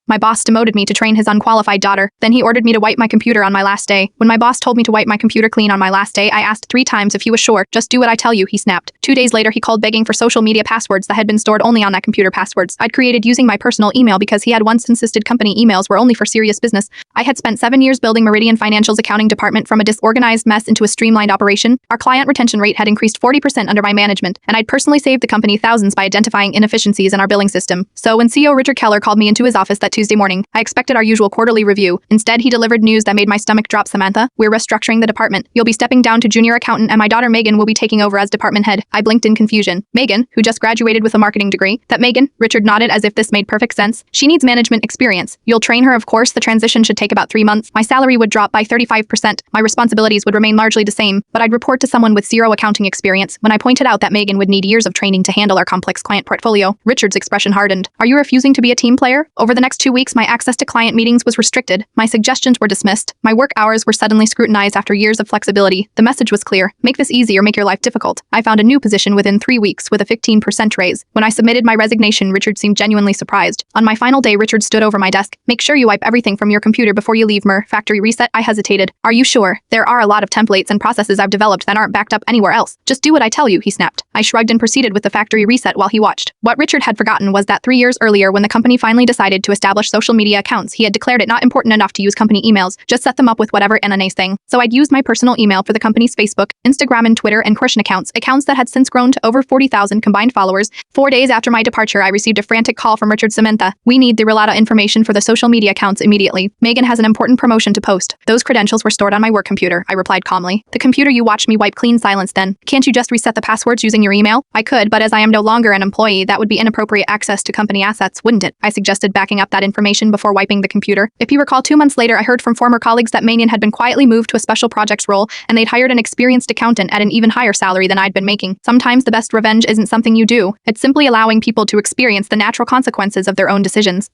My boss demoted me to train his unqualified daughter. Then he ordered me to wipe my computer on my last day. When my boss told me to wipe my computer clean on my last day, I asked 3 times if he was sure. Just do what I tell you, he snapped. 2 days later, he called begging for social media passwords that had been stored only on that computer passwords I'd created using my personal email because he had once insisted company emails were only for serious business. I had spent 7 years building Meridian Financial's accounting department from a disorganized mess into a streamlined operation. Our client retention rate had increased 40% under my management, and I'd personally saved the company thousands by identifying inefficiencies in our billing system. So when CEO Richard Keller called me into his office that Tuesday morning, I expected our usual quarterly review. Instead, he delivered news that made my stomach drop. Samantha, we're restructuring the department. You'll be stepping down to junior accountant and my daughter Megan will be taking over as department head. I blinked in confusion. Megan, who just graduated with a marketing degree. That Megan? Richard nodded as if this made perfect sense. She needs management experience. You'll train her, of course. The transition should take about 3 months. My salary would drop by 35%. My responsibilities would remain largely the same, but I'd report to someone with 0 accounting experience. When I pointed out that Megan would need years of training to handle our complex client portfolio, Richard's expression hardened. Are you refusing to be a team player? Over the next 2 weeks, my access to client meetings was restricted. My suggestions were dismissed. My work hours were suddenly scrutinized after years of flexibility. The message was clear. Make this easy or make your life difficult. I found a new position within 3 weeks with a 15% raise. When I submitted my resignation, Richard seemed genuinely surprised. On my final day, Richard stood over my desk. Make sure you wipe everything from your computer before you leave, Factory reset? I hesitated. Are you sure? There are a lot of templates and processes I've developed that aren't backed up anywhere else. Just do what I tell you, he snapped. I shrugged and proceeded with the factory reset while he watched. What Richard had forgotten was that 3 years earlier, when the company finally decided to establish social media accounts, he had declared it not important enough to use company emails, just set them up with whatever NNA's thing. So I'd used my personal email for the company's Facebook, Instagram, and Twitter and Christian accounts that had since grown to over 40,000 combined followers. 4 days after my departure, I received a frantic call from Richard. Samantha, we need the relata information for the social media accounts immediately. Megan has an important promotion to post. Those credentials were stored on my work computer, I replied calmly. The computer you watched me wipe clean? Silence then. Can't you just reset the passwords using your email? I could, but as I am no longer an employee, that would be inappropriate access to company assets, wouldn't it? I suggested backing up that information before wiping the computer. If you recall, 2 months later, I heard from former colleagues that Megan had been quietly moved to a special projects role, and they'd hired an experienced accountant at an even higher salary than I'd been making. Sometimes the best revenge isn't something you do. It's simply allowing people to experience the natural consequences of their own decisions.